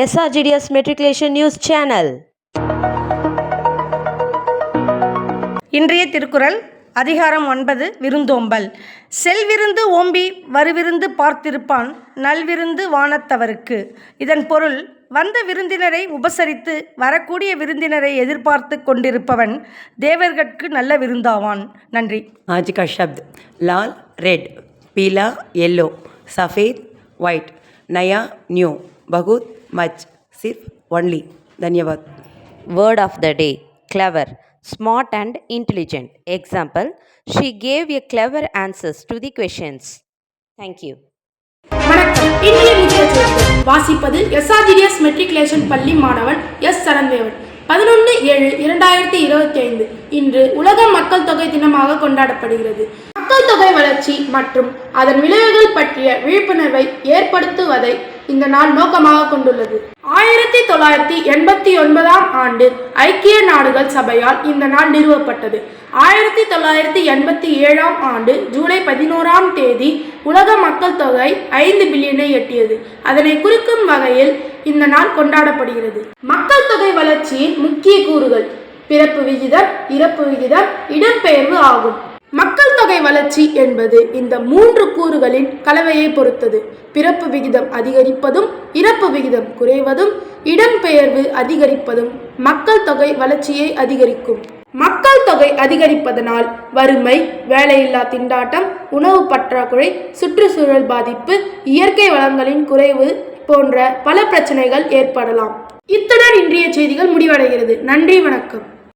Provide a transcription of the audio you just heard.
SRGDS Matriculation News Channel. இன்றைய திருக்குறள் அதிகாரம் 9 விருந்தோம்பல். செல்விருந்து ஓம்பி வருவிருந்து பார்த்திருப்பான் நல்விருந்து வானத்தவருக்கு. இதன் பொருள், வந்த விருந்தினரை உபசரித்து வரக்கூடிய விருந்தினரை எதிர்பார்த்து கொண்டிருப்பவன் தேவர்கட்கு நல்ல விருந்தாவான். நன்றி. आज का शब्द लाल रेड, पीला येलो, सफ़ेद वाइट, नया न्यू, बहुत मच, सिर्फ ओनली. धन्यवाद. Word of the day: clever, smart and intelligent. Example: she gave a clever answers to the questions. Thank you. வணக்கம். இன்றைய முக்கிய செய்திகள் வாசிப்பது SRGDS மெட்ரிகுலேஷன் பள்ளி மாணவன் எஸ் சரண்தேவன். 11/7/2025 இன்று உலக மக்கள் தொகை தினமாக கொண்டாடப்படுகிறது. மக்கள் தொகை வளர்ச்சி மற்றும் அதன் விளைவுகள் பற்றிய விழிப்புணர்வை ஏற்படுத்துவதை இந்த நாள் நோக்கமாக கொண்டுள்ளது. 1989ஆம் ஆண்டு ஐக்கிய நாடுகள் சபையால் இந்த நாள் நிறுவப்பட்டது. 1987ஆம் ஆண்டு ஜூலை 11ஆம் தேதி உலக மக்கள் தொகை 5 பில்லியனை எட்டியது. அதனை குறிக்கும் வகையில் இந்த நாள் கொண்டாடப்படுகிறது. மக்கள் தொகை வளர்ச்சியின் முக்கிய கூறுகள் பிறப்பு விகிதம், இறப்பு விகிதம், இடம்பெயர்வு ஆகும். மக்கள் தொகை வளர்ச்சி என்பது இந்த 3 கூறுகளின் கலவையை பொறுத்தது. பிறப்பு விகிதம் அதிகரிப்பதும், இறப்பு விகிதம் குறைவதும், இடம்பெயர்வு அதிகரிப்பதும் மக்கள் தொகை வளர்ச்சியை அதிகரிக்கும். மக்கள் தொகை அதிகரிப்பதனால் வறுமை, வேலையில்லா திண்டாட்டம், உணவு பற்றாக்குறை, சுற்றுச்சூழல் பாதிப்பு, இயற்கை வளங்களின் குறைவு போன்ற பல பிரச்சனைகள் ஏற்படலாம். இத்துடன் இன்றைய செய்திகள் முடிவடைகிறது. நன்றி, வணக்கம்.